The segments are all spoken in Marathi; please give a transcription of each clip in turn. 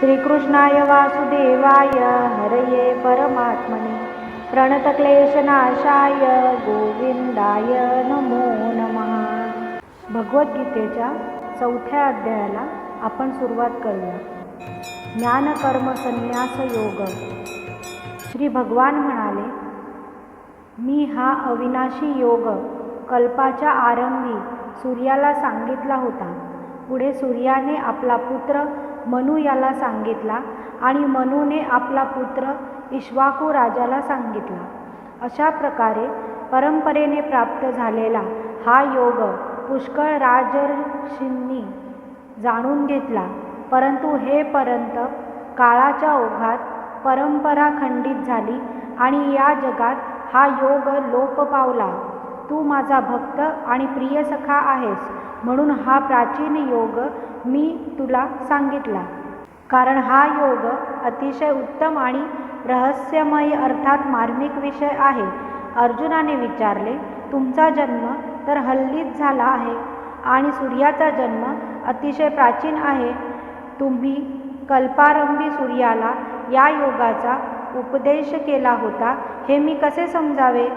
श्रीकृष्णाय वासुदेवाय हरये परमात्मने प्रणतक्लेशनाशाय गोविंदाय नमो नमः। भगवद्गीतेच्या 4थ्या अध्यायाला आपण सुरुवात करूया। ज्ञान कर्म संन्यास योग। श्री भगवान म्हणाले, मी हा अविनाशी योग कल्पाच्या आरंभी सूर्याला सांगितला होता। पुढे सूर्याने आपला पुत्र मनु याला सांगितला आणि मनुने आपला पुत्र इक्ष्वाकू राजाला सांगितला। अशा प्रकारे परंपरेने प्राप्त झालेला हा योग पुष्कळ राजर्षींनी जाणून घेतला, परंतु हे पर्यंत काळाच्या ओघात परंपरा खंडित झाली आणि या जगात हा योग लोप पावला। तू माझा भक्त आणि प्रिय सखा आहेस, म्हणून हा प्राचीन योग मी तुला सांगितला। कारण हा योग अतिशय उत्तम आणि रहस्यमय अर्थात मार्मिक विषय आहे। अर्जुनाने विचारले, तुमचा जन्म तर हल्लीच झाला आहे आणि सूर्याचा जन्म अतिशय प्राचीन आहे। तुम्ही कल्पारंभी सूर्याला या योगाचा उपदेश केला होता, हे मी कसे समजावे?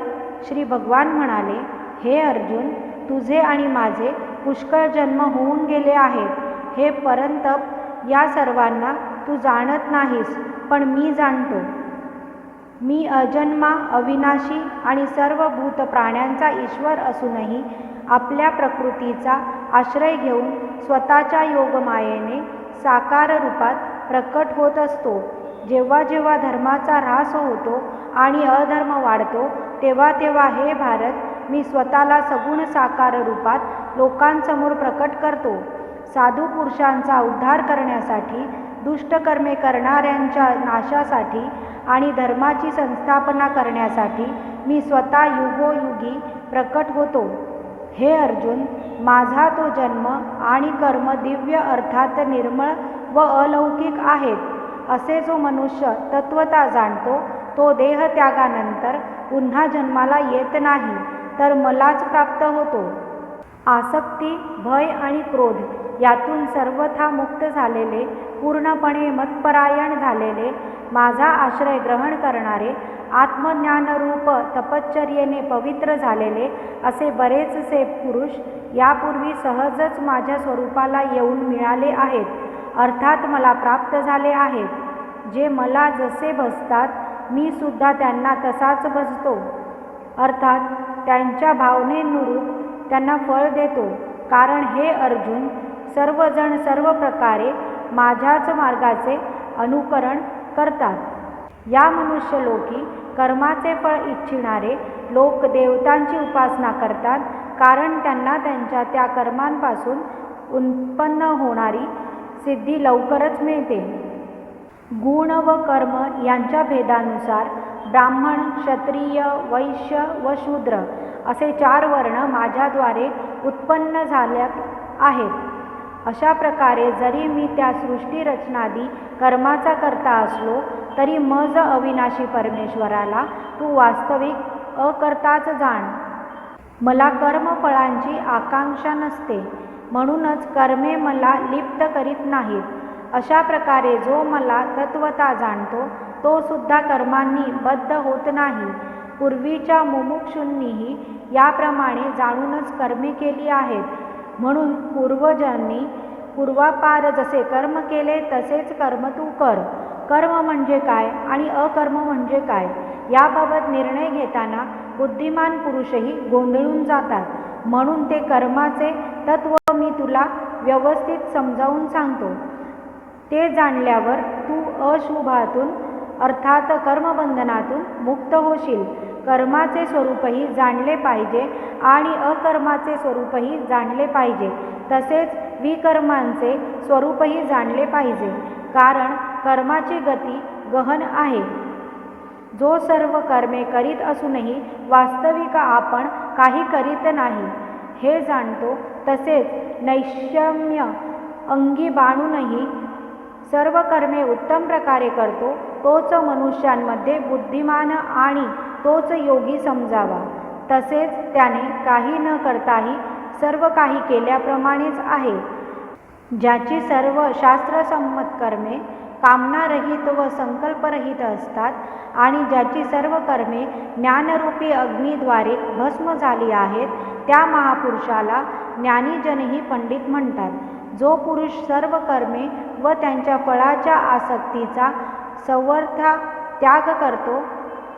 श्री भगवान म्हणाले, हे अर्जुन, तुझे आणि माझे पुष्कळ जन्म होऊन गेले आहेत। हे परंतप या सर्वांना तू जाणत नाहीस, पण मी जाणतो। मी अजन्मा, अविनाशी आणि सर्व भूत प्राण्यांचा ईश्वर असूनही आपल्या प्रकृतीचा आश्रय घेऊन स्वतःच्या योगमायेने साकार रूपात प्रकट होत असतो। जेव्हा जेव्हा धर्माचा ऱ्हास होतो आणि अधर्म वाढतो, तेव्हा तेव्हा हे भारत मी स्वतःला सगुण साकार रूपात लोकांसमोर प्रकट करतो। साधू पुरुषांचा उद्धार करण्यासाठी, दुष्टकर्मे करणाऱ्यांच्या नाशासाठी आणि धर्माची संस्थापना करण्यासाठी मी स्वतः युगोयुगी प्रकट होतो। हे अर्जुन, माझा तो जन्म आणि कर्म दिव्य अर्थात निर्मळ व अलौकिक आहेत। असे जो मनुष्य तत्वता जाणतो, तो देहत्यागानंतर पुन्हा जन्माला येत नाही, तर मलाच प्राप्त होतो। आसक्ती, भय आणि क्रोध यातून सर्वथा मुक्त झालेले, पूर्णपणे मतपरायण झालेले, माझा आश्रय ग्रहण करणारे, आत्मज्ञानरूप तपश्चर्येने पवित्र झालेले असे बरेचसे पुरुष यापूर्वी सहजच माझ्या स्वरूपाला येऊन मिळाले आहेत, अर्थात मला प्राप्त झाले आहेत। जे मला जसे भजतात, मी सुद्धा त्यांना तसाच भजतो, अर्थात त्यांच्या भावनेनुरूप त्यांना फळ देतो। कारण हे अर्जुन, सर्वजण सर्व प्रकारे माझ्याच मार्गाचे अनुकरण करतात। या मनुष्यलोकी कर्माचे फळ इच्छिणारे लोक देवतांची उपासना करतात, कारण त्यांना त्यांच्या त्या कर्मांपासून उत्पन्न होणारी सिद्धी लवकरच मिळते। गुण व कर्म यांच्या भेदानुसार ब्राह्मण, क्षत्रिय, वैश्य व शूद्र असे 4 वर्ण माझ्याद्वारे उत्पन्न झाल्यात आहेत। अशा प्रकारे जरी मी त्या सृष्टी रचनादी कर्माचा करता असलो, तरी मज अविनाशी परमेश्वराला तू वास्तविक अकर्ताच जाण। मला कर्मफळांची आकांक्षा नसते, म्हणूनच कर्मे मला लिप्त करीत नाहीत। अशा प्रकारे जो मला तत्वता जाणतो, तो सुद्धा कर्मांनी बद्ध होत नाही। पूर्वीच्या मुमुक्षूंनीही याप्रमाणे जाणूनच कर्मे केली आहेत, म्हणून पूर्वजांनी पूर्वापार जसे कर्म केले तसेच कर्म तू कर। कर्म म्हणजे काय आणि अकर्म म्हणजे काय, याबाबत निर्णय घेताना बुद्धिमान पुरुषही गोंधळून जातात, म्हणून ते कर्माचे तत्व मी तुला व्यवस्थित समजावून सांगतो। ते जाणल्यावर तू अशुभातून अर्थात कर्मबंधनातून मुक्त होशील। कर्माचे स्वरूपही जाणले पाहिजे आणि अकर्माचे स्वरूपही जाणले पाहिजे, तसेच विकर्मांचे स्वरूपही जाणले पाहिजे, कारण कर्माची गती गहन आहे। जो सर्व कर्मे करीत असूनही वास्तविक आपण काही करीत नाही हे जाणतो, तसेच नैष्कर्म्य अंगी बाणूनही सर्व कर्मे उत्तम प्रकारे करतो, तोच मनुष्यांमध्ये बुद्धिमान आणि तोच योगी समजावा। तसेच त्याने काही न करताही सर्व काही केल्याप्रमाणेच आहे। ज्याची सर्व शास्त्रसंमत कर्मे कामनारहित व संकल्परहित असतात आणि ज्याची सर्व कर्मे ज्ञानरूपी अग्नीद्वारे भस्म झाली आहेत, त्या महापुरुषाला ज्ञानीजनही पंडित म्हणतात. जो पुरुष सर्व कर्मे व त्यांच्या फळाच्या आसक्तीचा सर्वथा त्याग करतो,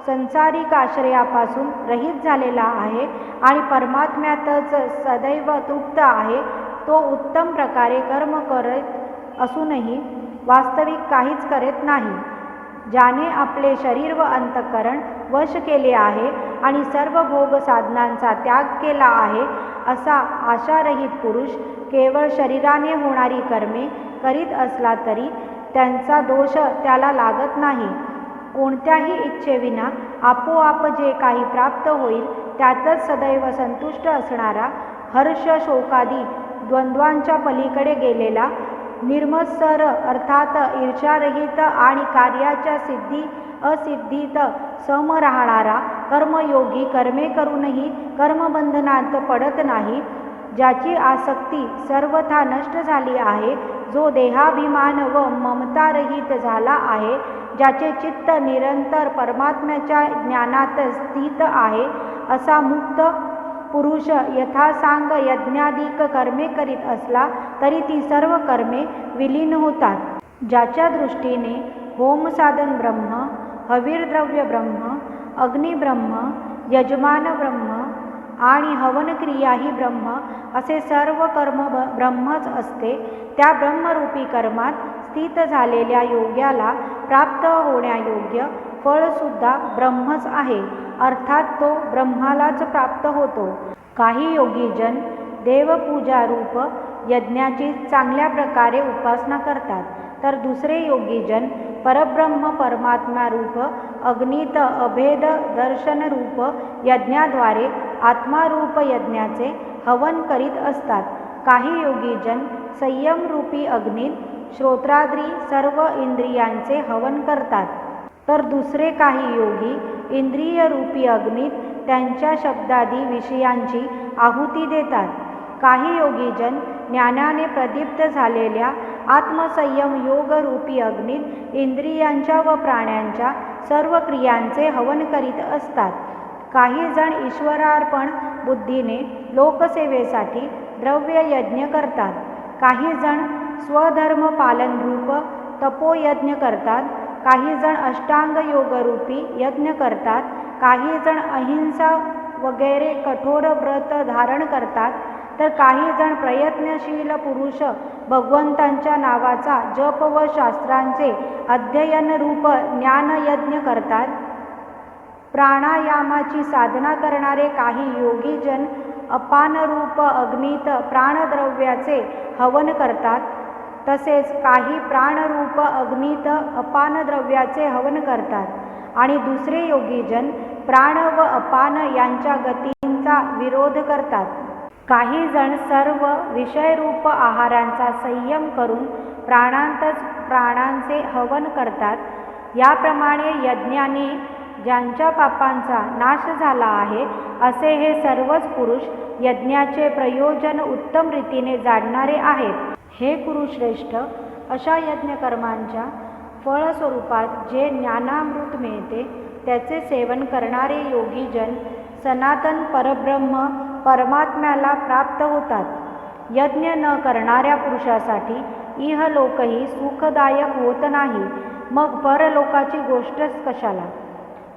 संसारिक आश्रयापासून रहित झालेला आहे आणि परमात्म्यातच सदैव तृप्त आहे, तो उत्तम प्रकारे कर्म करत असूनही वास्तविक काहीच करत नाही. ज्याने आपले शरीर व अंतःकरण वश केले आहे आणि सर्व भोग साधनांचा त्याग केला आहे, असा आशारहित पुरुष केवळ शरीराने होणारी कर्मे करीत असला तरी त्यांचा दोष त्याला लागत नाही. कोणत्याही इच्छेविना आपोआप जे काही प्राप्त होईल त्यातच सदैव संतुष्ट असणारा, हर्ष शोकादी द्वंद्वांच्या पलीकडे गेलेला, निर्मत्सर अर्थात ईर्ष्यारहित आणि कार्याच्या सिद्धी असिद्धीत सम राहणारा कर्मयोगी कर्मे करूनही कर्मबंधनात पडत नाही, ज्याची आसक्ती सर्वथा नष्ट झाली आहे, जो देहाभिमान व ममतारहित झाला आहे, ज्याचे चित्त निरंतर परमात्म्याच्या ज्ञानात स्थित आहे, असा मुक्त पुरुष यथासांग यज्ञाधिक कर्मे करीत असला तरी ती सर्व कर्मे विलीन होतात. ज्याच्या दृष्टीने होमसाधन ब्रह्म, हविर्द्रव्य ब्रह्म, अग्निब्रह्म, यजमान ब्रह्म आणि हवनक्रियाही ब्रह्म असे सर्व कर्म ब्रह्मच असते, त्या ब्रह्मरूपी कर्मात स्थित झालेल्या योग्याला प्राप्त होण्यायोग्य फळसुद्धा ब्रह्मच आहे, अर्थात तो ब्रह्मालाच प्राप्त होतो. काही योगीजन देवपूजारूप यज्ञाची चांगल्या प्रकारे उपासना करतात, तर दुसरे योगीजन परब्रह्म परमात्म्यारूप अग्नीत अभेद दर्शनरूप यज्ञाद्वारे आत्मारूप यज्ञाचे हवन करीत असतात. काही योगीजन संयमरूपी अग्नीत श्रोत्राद्री सर्व इंद्रियांचे हवन करतात, तर दुसरे काही योगी इंद्रियरूपी अग्नीत त्यांच्या शब्दादी विषयांची आहुती देतात. काही योगीजन ज्ञानाने प्रदीप्त झालेल्या आत्मसंयम योगरूपी अग्नीत इंद्रियांच्या व प्राण्यांच्या सर्व क्रियांचे हवन करीत असतात. काही जण ईश्वरार्पण बुद्धीने लोकसेवेसाठी द्रव्ययज्ञ करतात. काही जण स्वधर्म पालनरूप तपोयज्ञ करतात. काही जण अष्टांग योगरूपी यज्ञ करतात. काही जण अहिंसा वगैरे कठोर व्रत धारण करतात, तर काही जण प्रयत्नशील पुरुष भगवंतांच्या नावाचा जप व शास्त्रांचे अध्ययनरूप ज्ञानयज्ञ करतात. प्राणायामाची साधना करणारे काही योगीजन अपानरूप अग्नीत प्राणद्रव्याचे हवन करतात. तसेच काही प्राणरूप अग्नीत अपानद्रव्याचे हवन करतात आणि दुसरे योगीजन प्राण व अपान यांच्या गतींचा विरोध करतात. काही जण सर्व विषयरूप आहारांचा संयम करून प्राणांतच प्राणांचे हवन करतात. याप्रमाणे यज्ञाने ज्यांच्या पापांचा नाश झाला आहे, असे हे सर्वच पुरुष यज्ञाचे प्रयोजन उत्तम रीतीने जाणणारे आहेत. हे कुरुश्रेष्ठ, अशा यज्ञकर्मांच्या फळस्वरूपात जे ज्ञानामृत मिळते त्याचे सेवन करणारे योगीजन सनातन परब्रह्म परमात्म्याला प्राप्त होतात. यज्ञ न करणाऱ्या पुरुषासाठी इहलोकही सुखदायक होत नाही, मग परलोकाची गोष्टच कशाला.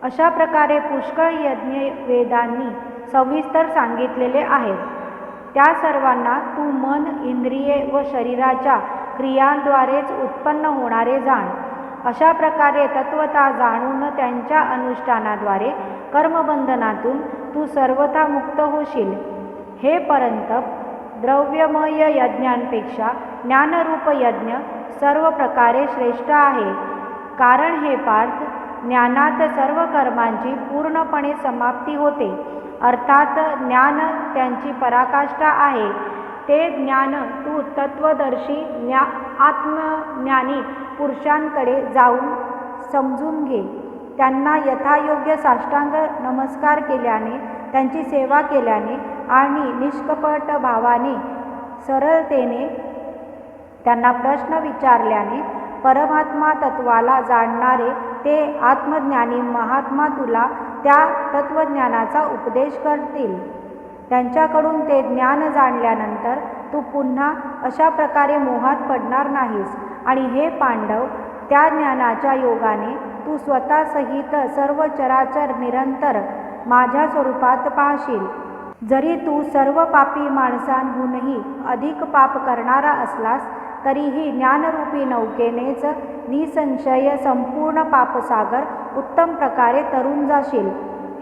अशा प्रकारे पुष्कळ यज्ञ वेदांनी सविस्तर सांगितलेले आहेत. त्या सर्वांना तू मन, इंद्रिये व शरीराच्या क्रियांद्वारेच उत्पन्न होणारे जाण. अशा प्रकारे तत्वता जाणून त्यांच्या अनुष्ठानाद्वारे कर्मबंधनातून तू सर्वथा मुक्त होशील. हे परंतप, द्रव्यमय यज्ञांपेक्षा ज्ञानरूप यज्ञ सर्व प्रकारे श्रेष्ठ आहे. कारण हे पार्थ, ज्ञानात सर्व कर्मांची पूर्णपणे समाप्ती होते, अर्थात ज्ञान त्यांची पराकाष्ठा आहे. ते ज्ञान तू तत्वदर्शी आत्मज्ञानी पुरुषांकडे जाऊन समजून घे. त्यांना यथायोग्य साष्टांग नमस्कार केल्याने, त्यांची सेवा केल्याने आणि निष्कपट भावाने सरळतेने त्यांना प्रश्न विचारल्याने परमात्मा तत्वाला जाणणारे ते आत्मज्ञानी महात्मा तुला त्या तत्वज्ञानाचा उपदेश करतील. त्यांच्याकडून ते ज्ञान जाणल्यानंतर तू पुन्हा अशा प्रकारे मोहात पडणार नाहीस. आणि हे पांडव, त्या ज्ञानाच्या योगाने तू स्वतःसहित सर्व चराचर निरंतर माझ्या स्वरूपात पाहशील. जरी तू सर्व पापी माणसांहूनही अधिक पाप करणारा असलास तरीही ज्ञानरूपी नौकेनेच निसंशय संपूर्ण पापसागर उत्तम प्रकारे तरून जाशील.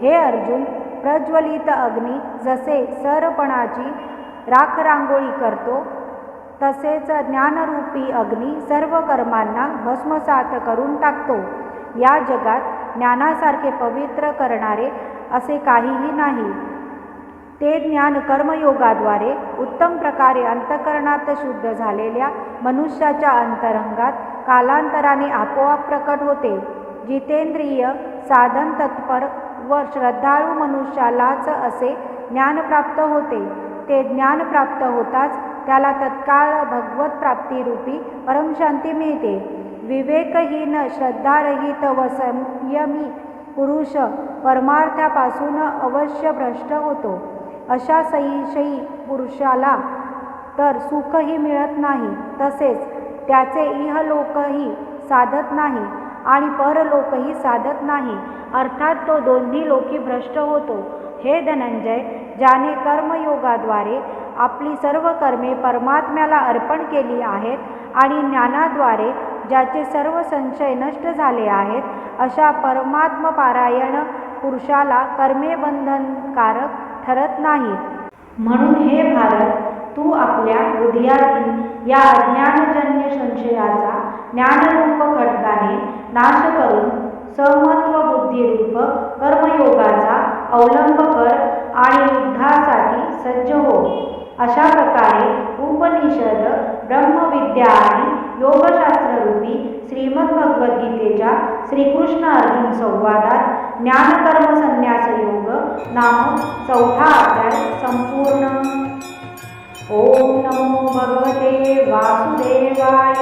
हे अर्जुन, प्रज्वलित अग्नी जसे सरपणाची राखरांगोळी करतो तसेच ज्ञानरूपी अग्नी सर्व कर्मांना भस्मसात करून टाकतो. या जगात ज्ञानासारखे पवित्र करणारे असे काहीही नाही. ते ज्ञान कर्मयोगाद्वारे उत्तम प्रकारे अंतःकरणात शुद्ध झालेल्या मनुष्याच्या अंतरंगात कालांतराने आपोआप प्रकट होते. जितेंद्रिय, साधन तत्पर व श्रद्धाळू मनुष्यालाच असे ज्ञान प्राप्त होते. ते ज्ञान प्राप्त होताच त्याला तत्काळ भगवत प्राप्तिरूपी परमशांती मिळते. विवेकहीन, श्रद्धारहित व संयमी पुरुष परमार्थापासून अवश्य भ्रष्ट होतो. अशा संशयी पुरुषाला तर सुखही मिळत नाही, तसेच त्याचे इहलोकही साधत नाही आणि परलोकही साधत नाही, अर्थात तो दोन्ही लोकी भ्रष्ट होतो. हे धनंजय, ज्याने कर्मयोगाद्वारे आपली सर्व कर्मे परमात्म्याला अर्पण केली आहेत आणि ज्ञानाद्वारे ज्याचे सर्व संशय नष्ट झाले आहेत, अशा परमात्मपारायण पुरुषाला कर्मे बंधनकारक ठरत नाही. म्हणून हे भारत, तू आपल्या हृदयातील या अज्ञानजन्य संशयाचा ज्ञानरूप खड्गाने नाश करून समत्व बुद्धिरूप कर्मयोगाचा अवलंब कर आणि युद्धासाठी सज्ज हो. अशा प्रकारे उपनिषद, ब्रह्मविद्या आणि योगशास्त्ररूपी श्रीमद्भगवद्गीतेच्या श्रीकृष्ण अर्जुन संवादात ज्ञानकर्म संन्यास योग नामक 4था अध्याय संपूर्ण. ओम नमो भगवते वासुदेवाय.